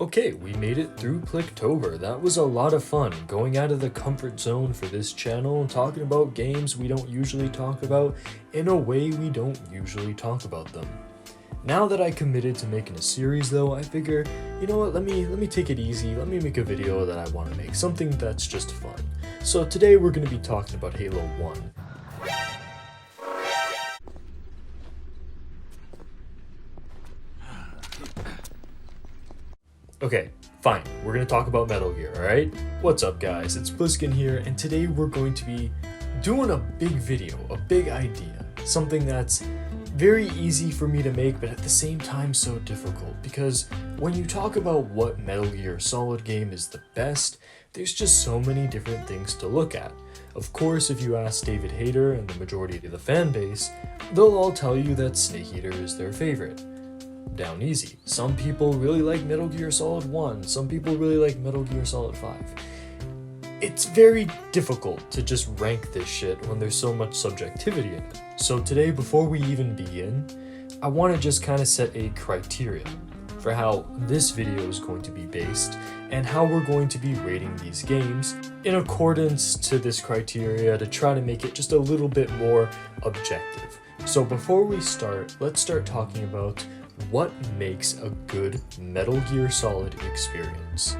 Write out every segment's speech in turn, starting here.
Okay, we made it through Clicktober. That was a lot of fun, going out of the comfort zone for this channel and talking about games we don't usually talk about in a way we don't usually talk about them. Now that I committed to making a series though, I figure, you know what, let me take it easy, let me make a video that I want to make, something that's just fun. So today we're going to be talking about Halo 1. Okay, fine, we're gonna talk about Metal Gear, alright? What's up guys, it's Bliskin here, and today we're going to be doing a big video, a big idea. Something that's very easy for me to make, but at the same time so difficult, because when you talk about what Metal Gear Solid game is the best, there's just so many different things to look at. Of course, if you ask David Hayter and the majority of the fan base, they'll all tell you that Snake Eater is their favorite. Down easy. Some people really like Metal Gear Solid 1, some people really like Metal Gear Solid 5. It's very difficult to just rank this shit when there's so much subjectivity in it. So today, before we even begin, I want to just kind of set a criteria for how this video is going to be based and how we're going to be rating these games in accordance to this criteria to try to make it just a little bit more objective. So before we start, let's start talking about what makes a good Metal Gear Solid experience.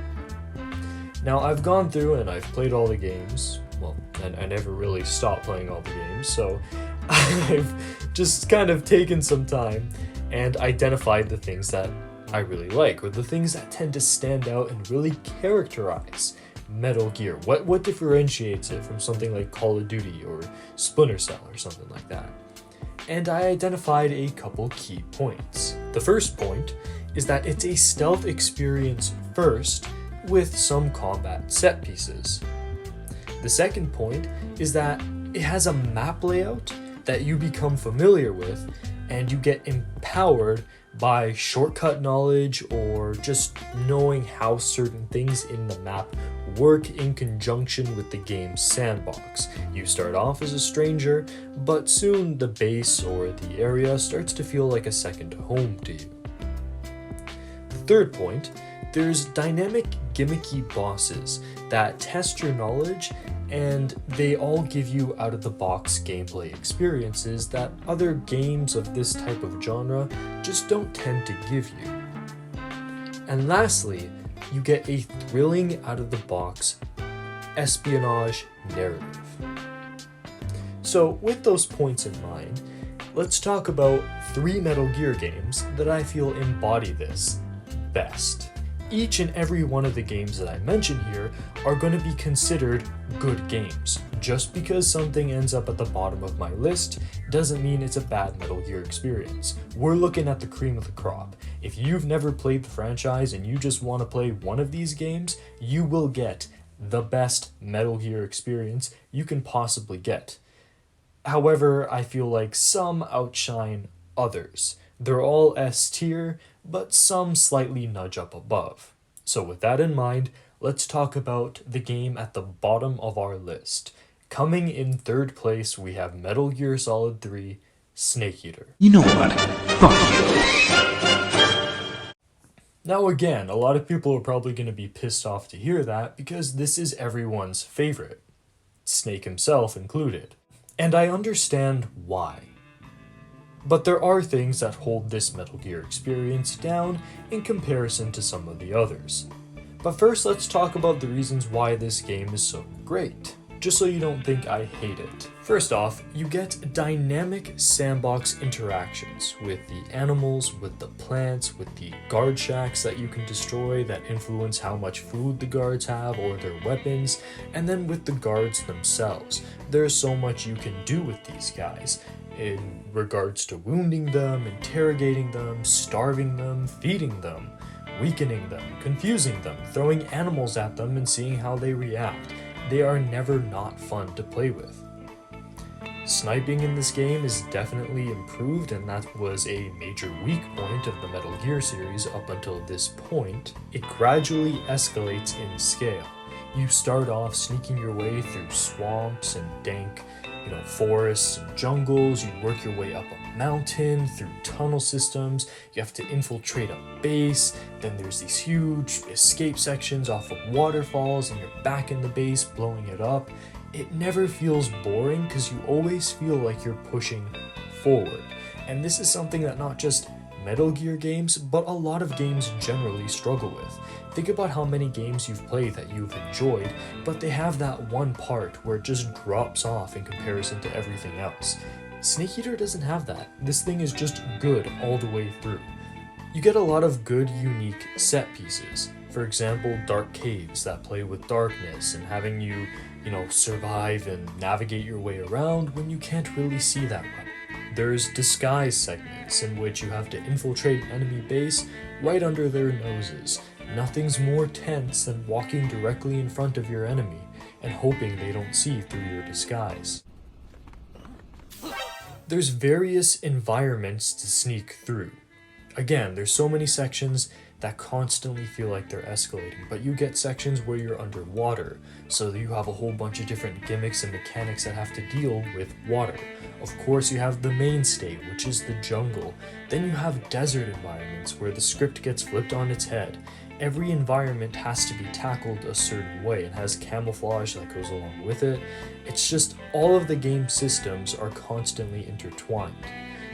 Now, I've gone through and I've played all the games, well, and I never really stopped playing all the games, so I've just kind of taken some time and identified the things that I really like, or the things that tend to stand out and really characterize Metal Gear. What differentiates it from something like Call of Duty or Splinter Cell or something like that? And I identified a couple key points. The first point is that it's a stealth experience first, with some combat set pieces. The second point is that it has a map layout that you become familiar with and you get empowered by shortcut knowledge or just knowing how certain things in the map work in conjunction with the game's sandbox. You start off as a stranger, but soon the base or the area starts to feel like a second home to you. The third point, there's dynamic, gimmicky bosses that test your knowledge, and they all give you out-of-the-box gameplay experiences that other games of this type of genre just don't tend to give you. And lastly, you get a thrilling out-of-the-box espionage narrative. So with those points in mind, let's talk about 3 Metal Gear games that I feel embody this best. Each and every one of the games that I mention here are going to be considered good games. Just because something ends up at the bottom of my list doesn't mean it's a bad Metal Gear experience. We're looking at the cream of the crop. If you've never played the franchise and you just want to play one of these games, you will get the best Metal Gear experience you can possibly get. However, I feel like some outshine others. They're all S tier, but some slightly nudge up above. So with that in mind, let's talk about the game at the bottom of our list. Coming in third place, we have Metal Gear Solid 3, Snake Eater. You know what? Fuck you. Now again, a lot of people are probably going to be pissed off to hear that because this is everyone's favorite, Snake himself included. And I understand why. But there are things that hold this Metal Gear experience down in comparison to some of the others. But first, let's talk about the reasons why this game is so great, just so you don't think I hate it. First off, you get dynamic sandbox interactions with the animals, with the plants, with the guard shacks that you can destroy that influence how much food the guards have or their weapons, and then with the guards themselves. There's so much you can do with these guys in regards to wounding them, interrogating them, starving them, feeding them, weakening them, confusing them, throwing animals at them and seeing how they react. They are never not fun to play with. Sniping in this game is definitely improved, and that was a major weak point of the Metal Gear series up until this point. It gradually escalates in scale. You start off sneaking your way through swamps and dank forests and jungles. You work your way up a mountain through tunnel systems. You have to infiltrate a base. Then there's these huge escape sections off of waterfalls, and you're back in the base blowing it up. It never feels boring because you always feel like you're pushing forward. And this is something that not just Metal Gear games, but a lot of games generally struggle with. Think about how many games you've played that you've enjoyed, but they have that one part where it just drops off in comparison to everything else. Snake Eater doesn't have that. This thing is just good all the way through. You get a lot of good, unique set pieces. For example, dark caves that play with darkness and having you, survive and navigate your way around when you can't really see that well. There's disguise segments in which you have to infiltrate an enemy base right under their noses. Nothing's more tense than walking directly in front of your enemy and hoping they don't see through your disguise. There's various environments to sneak through. Again, there's so many sections that constantly feel like they're escalating, but you get sections where you're underwater, so you have a whole bunch of different gimmicks and mechanics that have to deal with water. Of course, you have the mainstay, which is the jungle. Then you have desert environments where the script gets flipped on its head. Every environment has to be tackled a certain way and has camouflage that goes along with it. It's just all of the game systems are constantly intertwined.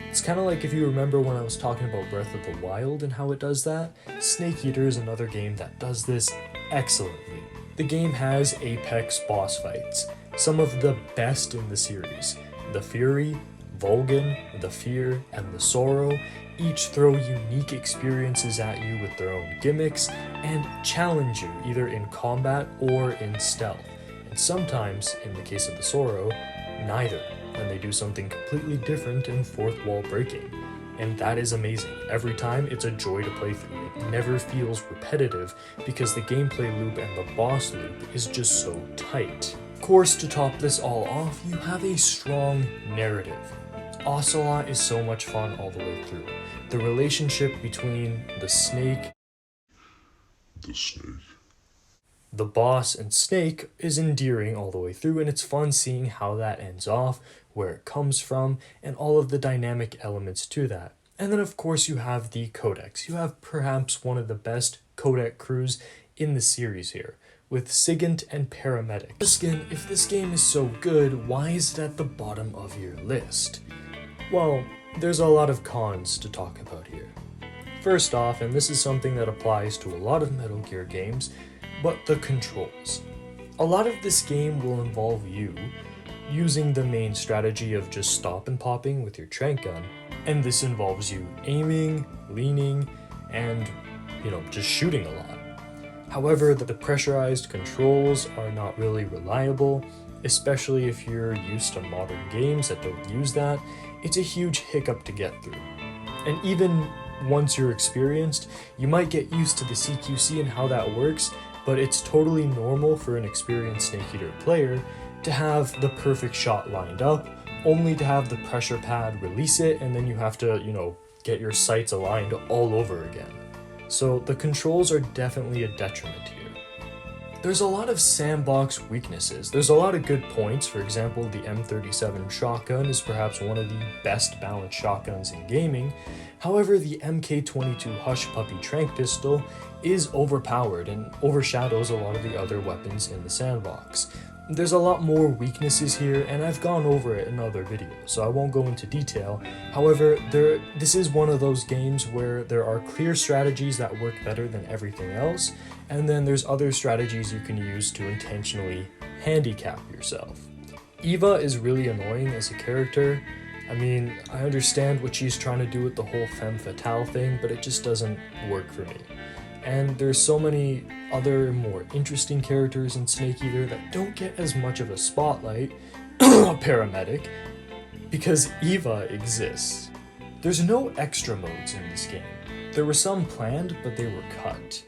It's kind of like if you remember when I was talking about Breath of the Wild and how it does that. Snake Eater is another game that does this excellently. The game has apex boss fights, some of the best in the series. The Fury, Vulcan, the Fear, and the Sorrow each throw unique experiences at you with their own gimmicks and challenge you either in combat or in stealth. And sometimes, in the case of the Sorrow, neither, and they do something completely different and fourth wall breaking. And that is amazing. Every time it's a joy to play through. It never feels repetitive because the gameplay loop and the boss loop is just so tight. Of course, to top this all off, you have a strong narrative. Ocelot is so much fun all the way through. The relationship between the boss and Snake is endearing all the way through, and it's fun seeing how that ends off, where it comes from, and all of the dynamic elements to that. And then of course you have the codex. You have perhaps one of the best codec crews in the series here, with Sigint and Paramedic. If this game is so good, why is it at the bottom of your list? Well, there's a lot of cons to talk about here. First off, and this is something that applies to a lot of Metal Gear games, but the controls. A lot of this game will involve you using the main strategy of just stop and popping with your trank gun, and this involves you aiming, leaning, and, just shooting a lot. However, the pressurized controls are not really reliable, especially if you're used to modern games that don't use that. It's a huge hiccup to get through. And even once you're experienced, you might get used to the CQC and how that works, but it's totally normal for an experienced Snake Eater player to have the perfect shot lined up, only to have the pressure pad release it, and then you have to, get your sights aligned all over again. So the controls are definitely a detriment here. There's a lot of sandbox weaknesses. There's a lot of good points. For example, the M37 shotgun is perhaps one of the best balanced shotguns in gaming. However, the MK22 Hush Puppy trank pistol is overpowered and overshadows a lot of the other weapons in the sandbox. There's a lot more weaknesses here, and I've gone over it in other videos, so I won't go into detail. However, this is one of those games where there are clear strategies that work better than everything else, and then there's other strategies you can use to intentionally handicap yourself. Eva is really annoying as a character. I mean, I understand what she's trying to do with the whole femme fatale thing, but it just doesn't work for me. And there's so many other more interesting characters in Snake Eater that don't get as much of a spotlight, a paramedic, because Eva exists. There's no extra modes in this game. There were some planned, but they were cut.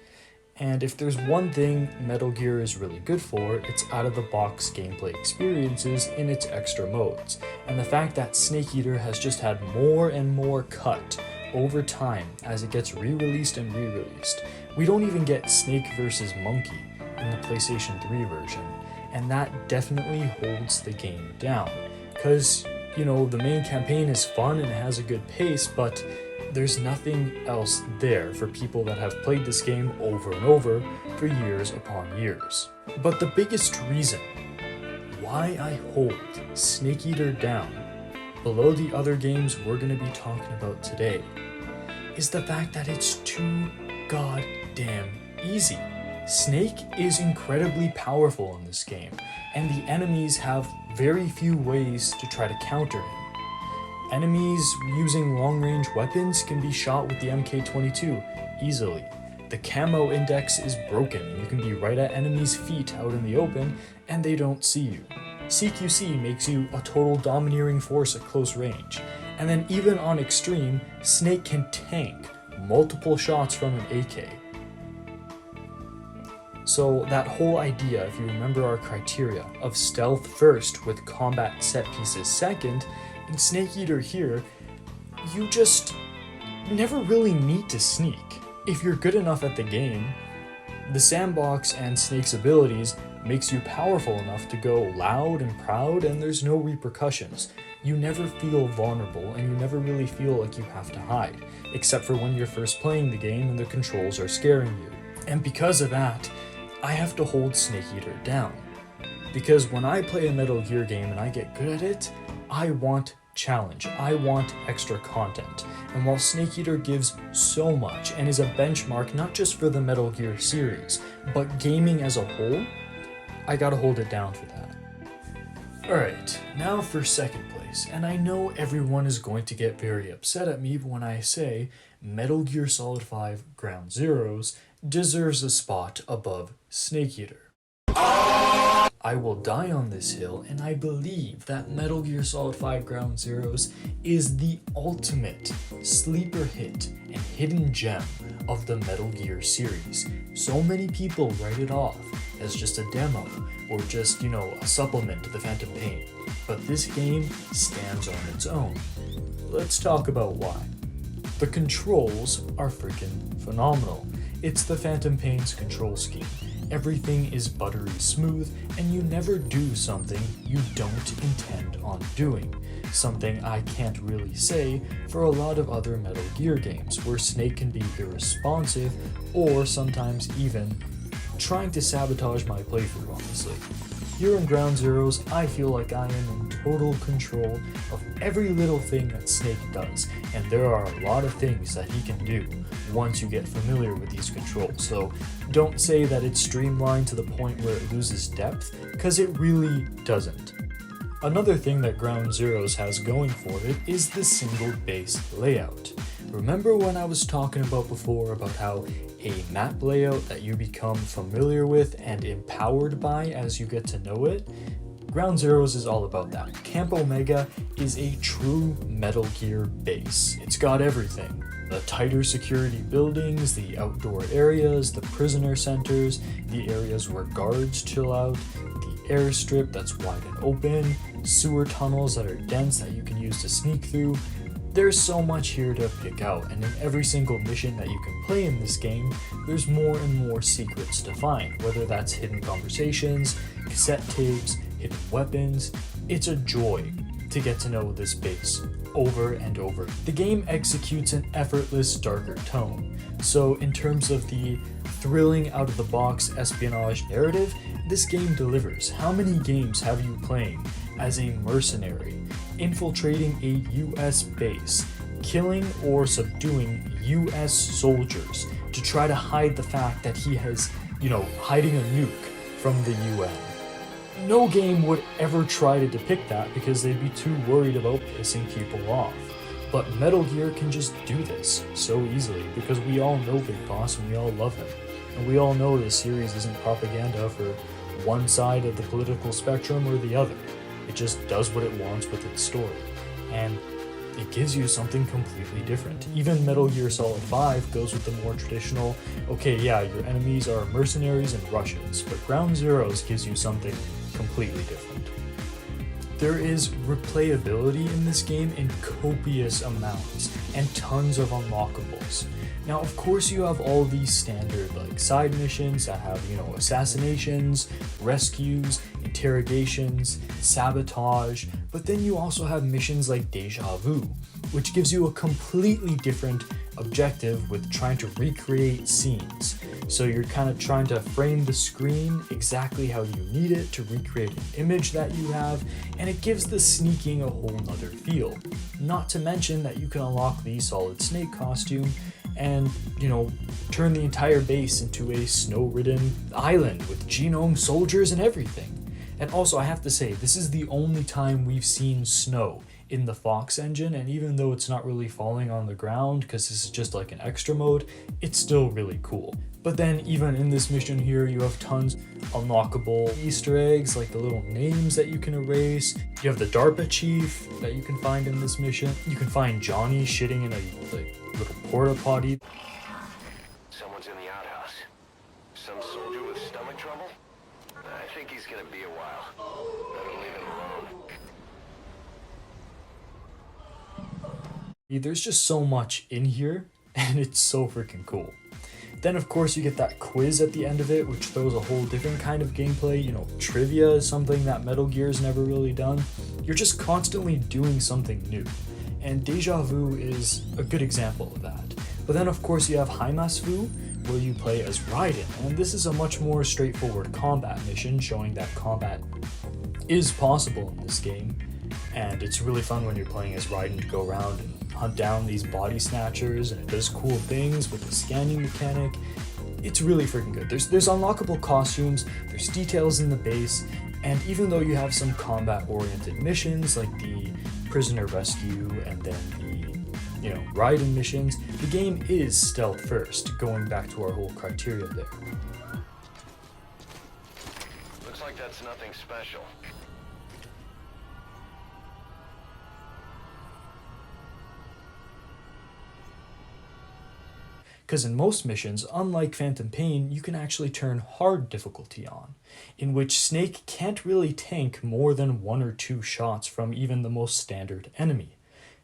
And if there's one thing Metal Gear is really good for, it's out-of-the-box gameplay experiences in its extra modes. And the fact that Snake Eater has just had more and more cut over time as it gets re-released and re-released. We don't even get Snake vs. Monkey in the PlayStation 3 version, and that definitely holds the game down. because, you know, the main campaign is fun and it has a good pace, but there's nothing else there for people that have played this game over and over for years upon years. But the biggest reason why I hold Snake Eater down below the other games we're going to be talking about today is the fact that it's too goddamn easy. Snake is incredibly powerful in this game, and the enemies have very few ways to try to counter him. Enemies using long-range weapons can be shot with the MK22 easily. The camo index is broken, and you can be right at enemies' feet out in the open, and they don't see you. CQC makes you a total domineering force at close range, and then even on extreme, Snake can tank multiple shots from an AK. So that whole idea, if you remember our criteria, of stealth first with combat set pieces second, in Snake Eater here, you just never really need to sneak. If you're good enough at the game, the sandbox and Snake's abilities makes you powerful enough to go loud and proud, and there's no repercussions. You never feel vulnerable, and you never really feel like you have to hide, except for when you're first playing the game and the controls are scaring you. And because of that, I have to hold Snake Eater down. Because when I play a Metal Gear game and I get good at it, I want challenge. I want extra content. And while Snake Eater gives so much and is a benchmark not just for the Metal Gear series, but gaming as a whole, I gotta hold it down for that. Alright, now for second place, and I know everyone is going to get very upset at me when I say Metal Gear Solid 5 Ground Zeroes deserves a spot above Snake Eater. I will die on this hill, and I believe that Metal Gear Solid 5 Ground Zeroes is the ultimate sleeper hit and hidden gem of the Metal Gear series. So many people write it off as just a demo or just, you know, a supplement to the Phantom Pain. But this game stands on its own. Let's talk about why. The controls are freaking phenomenal. It's the Phantom Pain's control scheme. Everything is buttery smooth, and you never do something you don't intend on doing. Something I can't really say for a lot of other Metal Gear games, where Snake can be irresponsive, or sometimes even trying to sabotage my playthrough, honestly. Here in Ground Zeroes, I feel like I am in total control of every little thing that Snake does, and there are a lot of things that he can do once you get familiar with these controls, so don't say that it's streamlined to the point where it loses depth, because it really doesn't. Another thing that Ground Zeroes has going for it is the single base layout. Remember when I was talking about before about how a map layout that you become familiar with and empowered by as you get to know it? Ground Zeroes is all about that. Camp Omega is a true Metal Gear base. It's got everything. The tighter security buildings, the outdoor areas, the prisoner centers, the areas where guards chill out, the airstrip that's wide and open, sewer tunnels that are dense that you can use to sneak through. There's so much here to pick out, and in every single mission that you can play in this game, there's more and more secrets to find, whether that's hidden conversations, cassette tapes, hidden weapons. It's a joy to get to know this base over and over. The game executes an effortless, darker tone, so in terms of the thrilling out-of-the-box espionage narrative, this game delivers. How many games have you playing as a mercenary, infiltrating a US base, killing or subduing US soldiers to try to hide the fact that he has, hiding a nuke from the UN? No game would ever try to depict that because they'd be too worried about pissing people off. But Metal Gear can just do this so easily because we all know Big Boss and we all love him. And we all know this series isn't propaganda for one side of the political spectrum or the other. It just does what it wants with its story. And it gives you something completely different. Even Metal Gear Solid 5 goes with the more traditional, your enemies are mercenaries and Russians, but Ground Zeroes gives you something completely different. There is replayability in this game in copious amounts, and tons of unlockables. Now, of course, you have all these standard like side missions that have, assassinations, rescues, interrogations, sabotage, but then you also have missions like Deja Vu, which gives you a completely different objective with trying to recreate scenes. So you're kind of trying to frame the screen exactly how you need it to recreate an image that you have, and it gives the sneaking a whole nother feel. Not to mention that you can unlock the Solid Snake costume and, turn the entire base into a snow-ridden island with genome soldiers and everything. And also, I have to say, this is the only time we've seen snow in the Fox engine, and even though it's not really falling on the ground because this is just like an extra mode, it's still really cool. But then even in this mission here, you have tons unlockable Easter eggs, like the little names that you can erase. You have the DARPA chief that you can find in this mission. You can find Johnny shitting in a little porta potty. Someone's in the outhouse. Some soldier with stomach trouble? I think he's gonna be a while. Better leave him alone. There's just so much in here, and it's so freaking cool. Then of course you get that quiz at the end of it, which throws a whole different kind of gameplay. Trivia is something that Metal Gear's never really done. You're just constantly doing something new, and Deja Vu is a good example of that. But then of course you have Heimas Vu, where you play as Raiden, and this is a much more straightforward combat mission, showing that combat is possible in this game. And it's really fun when you're playing as Raiden to go around and hunt down these body snatchers, and it does cool things with the scanning mechanic. It's really freaking good. There's unlockable costumes, there's details in the base, and even though you have some combat-oriented missions like the prisoner rescue and then the Raiden missions, the game is stealth first, going back to our whole criteria there. Looks like that's nothing special. Because in most missions, unlike Phantom Pain, you can actually turn hard difficulty on, in which Snake can't really tank more than 1 or 2 shots from even the most standard enemy.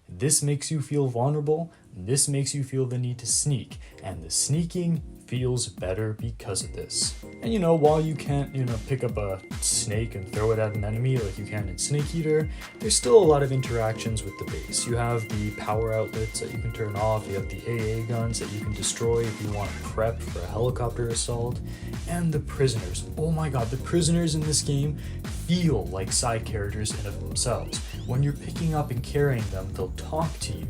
This makes you feel vulnerable, this makes you feel the need to sneak, and the sneaking feels better because of this. And while you can't, pick up a snake and throw it at an enemy like you can in Snake Eater, there's still a lot of interactions with the base. You have the power outlets that you can turn off, you have the AA guns that you can destroy if you want to prep for a helicopter assault, and the prisoners. Oh my god, the prisoners in this game feel like side characters in of themselves. When you're picking up and carrying them, they'll talk to you.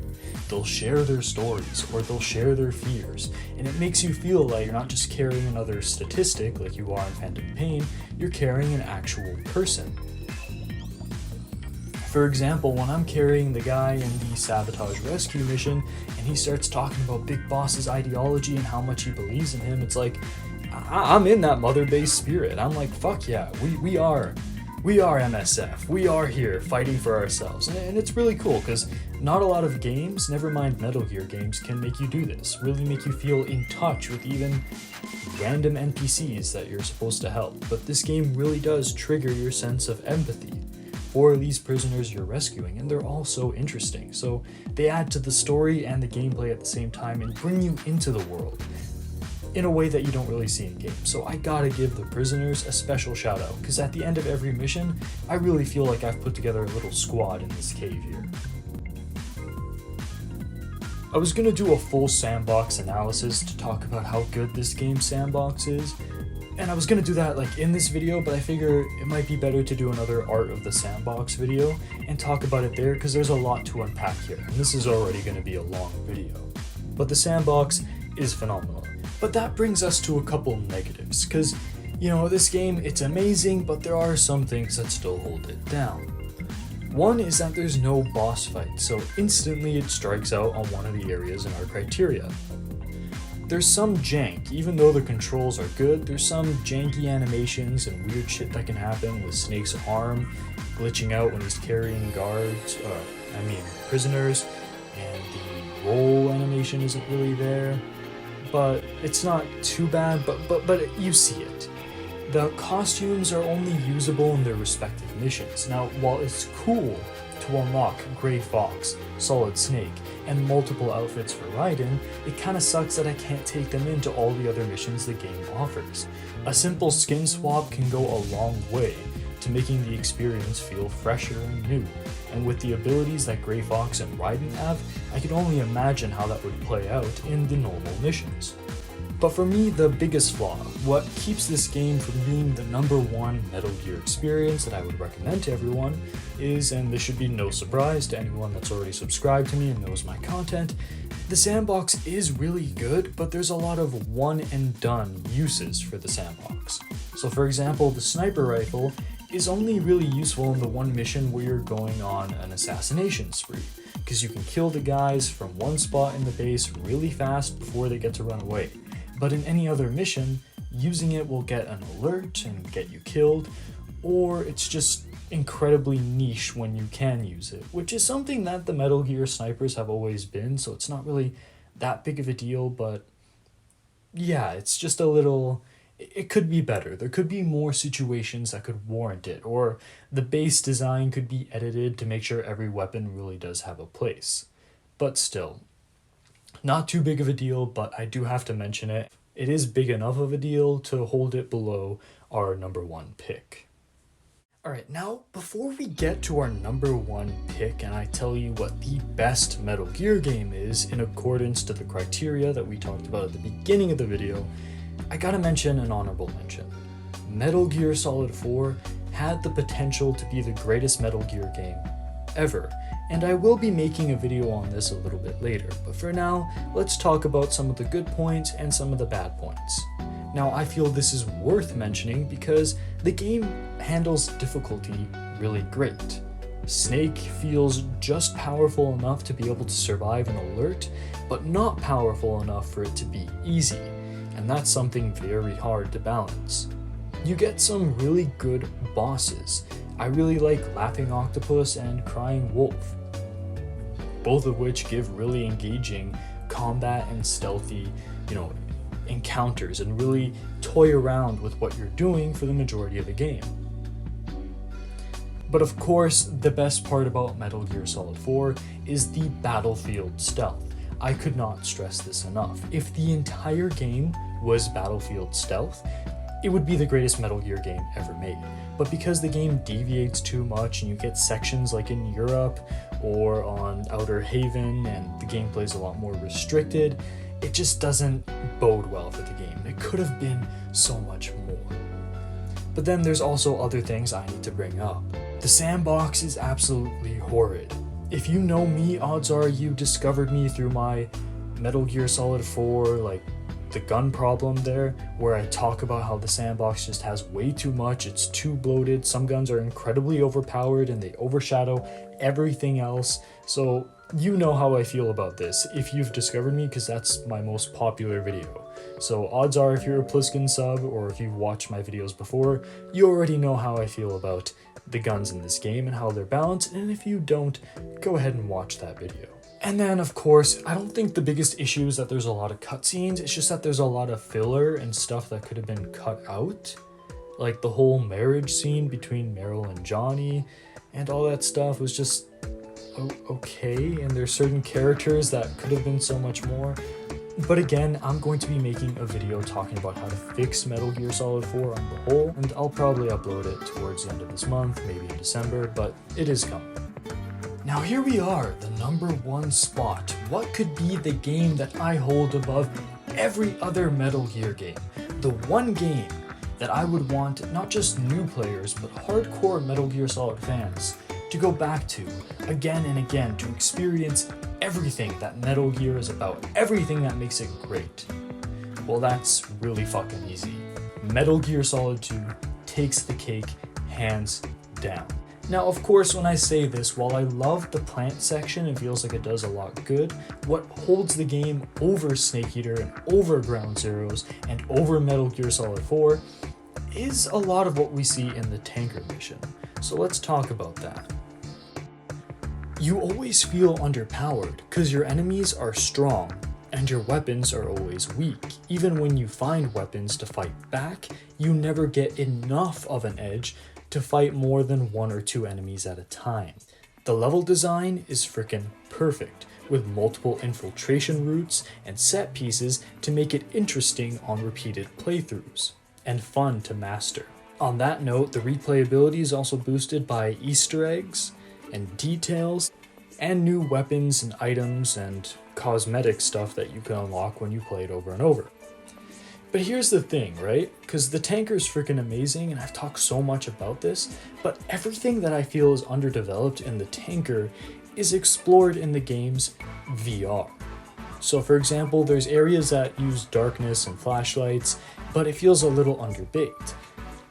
They'll share their stories, or they'll share their fears, and it makes you feel like you're not just carrying another statistic like you are in Phantom Pain, you're carrying an actual person. For example, when I'm carrying the guy in the Sabotage Rescue mission, and he starts talking about Big Boss's ideology and how much he believes in him, it's like, I'm in that mother base spirit. I'm like, fuck yeah, we are MSF. We are here fighting for ourselves. And it's really cool because not a lot of games, never mind Metal Gear games, can make you do this. Really make you feel in touch with even random NPCs that you're supposed to help. But this game really does trigger your sense of empathy for these prisoners you're rescuing, and they're all so interesting. So they add to the story and the gameplay at the same time and bring you into the world in a way that you don't really see in games. So I gotta give the prisoners a special shout out, because at the end of every mission, I really feel like I've put together a little squad in this cave here. I was gonna do a full sandbox analysis to talk about how good this game's sandbox is, and I was gonna do that in this video, but I figure it might be better to do another Art of the Sandbox video and talk about it there, because there's a lot to unpack here, and this is already gonna be a long video. But the sandbox is phenomenal. But that brings us to a couple negatives, because, this game, it's amazing, but there are some things that still hold it down. One is that there's no boss fight, so instantly it strikes out on one of the areas in our criteria. There's some jank, even though the controls are good, there's some janky animations and weird shit that can happen with Snake's arm glitching out when he's carrying prisoners, and the roll animation isn't really there. But it's not too bad, but you see it. The costumes are only usable in their respective missions. Now, while it's cool to unlock Gray Fox, Solid Snake, and multiple outfits for Raiden, it kinda sucks that I can't take them into all the other missions the game offers. A simple skin swap can go a long way to making the experience feel fresher and new, and with the abilities that Gray Fox and Raiden have, I can only imagine how that would play out in the normal missions. But for me, the biggest flaw, what keeps this game from being the #1 Metal Gear experience that I would recommend to everyone is, and this should be no surprise to anyone that's already subscribed to me and knows my content, the sandbox is really good, but there's a lot of one and done uses for the sandbox. So for example, the sniper rifle is only really useful in the one mission where you're going on an assassination spree, because you can kill the guys from one spot in the base really fast before they get to run away. But in any other mission, using it will get an alert and get you killed, or it's just incredibly niche when you can use it, which is something that the Metal Gear snipers have always been, so it's not really that big of a deal, but yeah, it's just a little... It could be better. There could be more situations that could warrant it, or the base design could be edited to make sure every weapon really does have a place. But still, not too big of a deal, but I do have to mention it. It is big enough of a deal to hold it below our #1 pick. Alright, now before we get to our #1 pick and I tell you what the best Metal Gear game is in accordance to the criteria that we talked about at the beginning of the video, I gotta mention an honorable mention. Metal Gear Solid 4 had the potential to be the greatest Metal Gear game ever, and I will be making a video on this a little bit later, but for now, let's talk about some of the good points and some of the bad points. Now, I feel this is worth mentioning because the game handles difficulty really great. Snake feels just powerful enough to be able to survive an alert, but not powerful enough for it to be easy, and that's something very hard to balance. You get some really good bosses. I really like Laughing Octopus and Crying Wolf, both of which give really engaging combat and stealthy, encounters and really toy around with what you're doing for the majority of the game. But of course, the best part about Metal Gear Solid 4 is the battlefield stealth. I could not stress this enough. If the entire game was battlefield stealth, it would be the greatest Metal Gear game ever made. But because the game deviates too much and you get sections like in Europe or on Outer Haven and the gameplay is a lot more restricted, it just doesn't bode well for the game. It could have been so much more. But then there's also other things I need to bring up. The sandbox is absolutely horrid. If you know me, odds are you discovered me through my Metal Gear Solid 4, the gun problem there, where I talk about how the sandbox just has way too much, it's too bloated, some guns are incredibly overpowered and they overshadow everything else. So you know how I feel about this if you've discovered me, because that's my most popular video. So odds are if you're a Pliskin sub or if you've watched my videos before, you already know how I feel about the guns in this game and how they're balanced, and if you don't, go ahead and watch that video. And then, of course, I don't think the biggest issue is that there's a lot of cutscenes, it's just that there's a lot of filler and stuff that could have been cut out. Like the whole marriage scene between Meryl and Johnny, and all that stuff was just okay, and there's certain characters that could have been so much more. But again, I'm going to be making a video talking about how to fix Metal Gear Solid 4 on the whole, and I'll probably upload it towards the end of this month, maybe in December, but it is coming. Now here we are, the #1 spot. What could be the game that I hold above every other Metal Gear game? The one game that I would want not just new players, but hardcore Metal Gear Solid fans to go back to again and again to experience everything that Metal Gear is about, everything that makes it great. Well, that's really fucking easy. Metal Gear Solid 2 takes the cake hands down. Now, of course, when I say this, while I love the plant section and feels like it does a lot good, what holds the game over Snake Eater and over Ground Zeroes and over Metal Gear Solid 4 is a lot of what we see in the tanker mission. So let's talk about that. You always feel underpowered because your enemies are strong and your weapons are always weak. Even when you find weapons to fight back, you never get enough of an edge to fight more than 1 or 2 enemies at a time. The level design is frickin' perfect, with multiple infiltration routes and set pieces to make it interesting on repeated playthroughs, and fun to master. On that note, the replayability is also boosted by Easter eggs and details, and new weapons and items and cosmetic stuff that you can unlock when you play it over and over. But here's the thing, right? Because the tanker is freaking amazing, and I've talked so much about this, but everything that I feel is underdeveloped in the tanker is explored in the game's VR. So for example, there's areas that use darkness and flashlights, but it feels a little underbaked.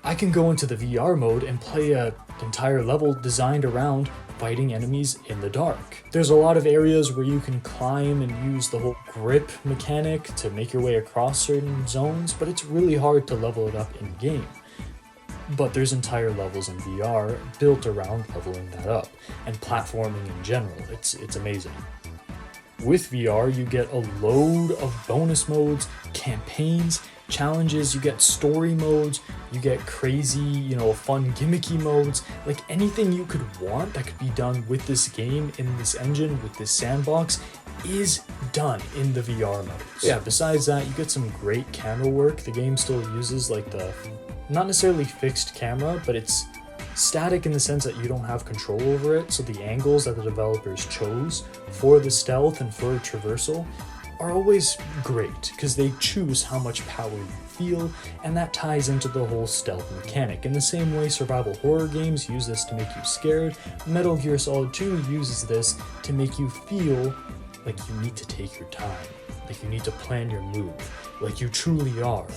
I can go into the VR mode and play an entire level designed around fighting enemies in the dark. There's a lot of areas where you can climb and use the whole grip mechanic to make your way across certain zones, but it's really hard to level it up in game. But there's entire levels in VR built around leveling that up, and platforming in general. It's amazing. With VR, you get a load of bonus modes, campaigns, challenges, you get story modes, you get crazy, fun gimmicky modes, like anything you could want that could be done with this game, in this engine, with this sandbox, is done in the VR modes. Yeah, besides that, you get some great camera work. The game still uses like the, not necessarily fixed camera, but it's static in the sense that you don't have control over it, so the angles that the developers chose for the stealth and for traversal are always great, because they choose how much power you feel, and that ties into the whole stealth mechanic. In the same way survival horror games use this to make you scared, Metal Gear Solid 2 uses this to make you feel like you need to take your time, like you need to plan your move, like you truly are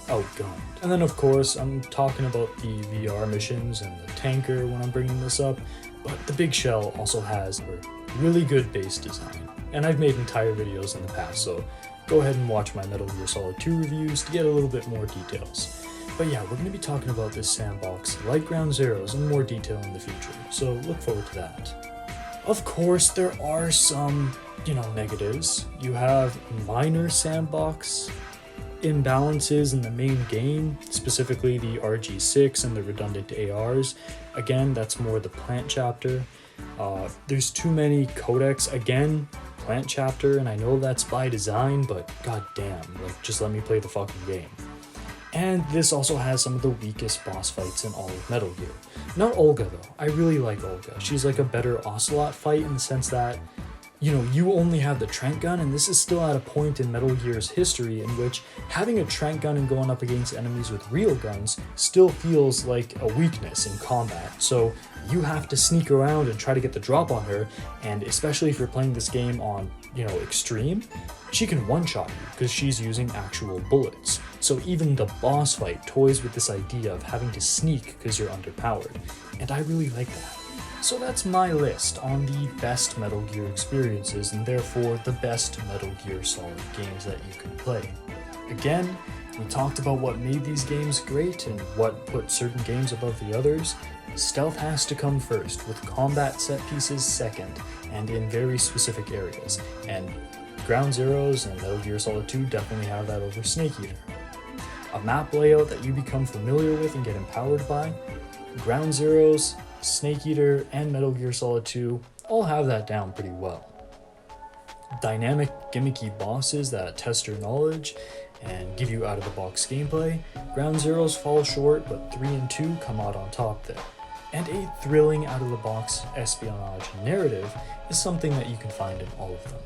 outgunned. And then of course, I'm talking about the VR missions and the tanker when I'm bringing this up, but the Big Shell also has a really good base design. And I've made entire videos in the past, so go ahead and watch my Metal Gear Solid 2 reviews to get a little bit more details. But yeah, we're going to be talking about this sandbox, like Ground Zeroes, in more detail in the future, so look forward to that. Of course, there are some, negatives. You have minor sandbox imbalances in the main game, specifically the RG6 and the redundant ARs. Again, that's more the plant chapter. There's too many codecs, again, plant chapter, and I know that's by design, but goddamn, just let me play the fucking game. And this also has some of the weakest boss fights in all of Metal Gear. Not Olga though, I really like Olga. She's like a better Ocelot fight in the sense that, you only have the Trank gun, and this is still at a point in Metal Gear's history in which having a Trank gun and going up against enemies with real guns still feels like a weakness in combat. So you have to sneak around and try to get the drop on her, and especially if you're playing this game on, extreme, she can one-shot you because she's using actual bullets. So even the boss fight toys with this idea of having to sneak because you're underpowered, and I really like that. So that's my list on the best Metal Gear experiences, and therefore the best Metal Gear Solid games that you can play. Again, we talked about what made these games great and what put certain games above the others. Stealth has to come first, with combat set pieces second, and in very specific areas. And Ground Zeroes and Metal Gear Solid 2 definitely have that over Snake Eater. A map layout that you become familiar with and get empowered by, Ground Zeroes, Snake Eater, and Metal Gear Solid 2 all have that down pretty well. Dynamic, gimmicky bosses that test your knowledge and give you out-of-the-box gameplay, Ground Zeroes fall short, but 3 and 2 come out on top there. And a thrilling out-of-the-box espionage narrative is something that you can find in all of them.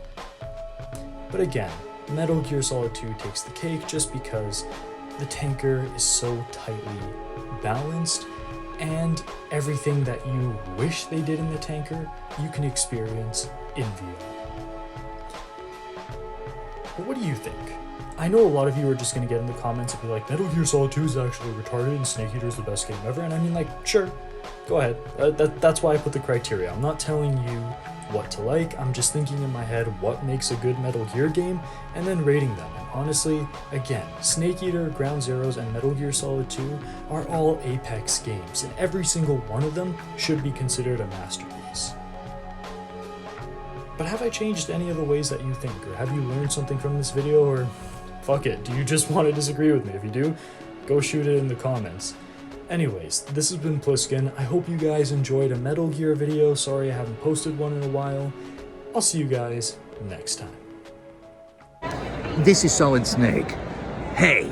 But again, Metal Gear Solid 2 takes the cake just because the tanker is so tightly balanced, and everything that you wish they did in the tanker, you can experience in VR. But what do you think? I know a lot of you are just going to get in the comments and be like, Metal Gear Solid 2 is actually retarded and Snake Eater is the best game ever, and I mean, sure, go ahead. That's why I put the criteria. I'm not telling you what to like, I'm just thinking in my head what makes a good Metal Gear game, and then rating them. And honestly, again, Snake Eater, Ground Zeroes, and Metal Gear Solid 2 are all apex games, and every single one of them should be considered a masterpiece. But have I changed any of the ways that you think, or have you learned something from this video, or fuck it, do you just want to disagree with me? If you do, go shoot it in the comments. Anyways, this has been Pliskin. I hope you guys enjoyed a Metal Gear video. Sorry I haven't posted one in a while. I'll see you guys next time. This is Solid Snake. Hey,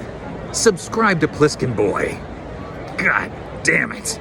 subscribe to Pliskin Boy. God damn it.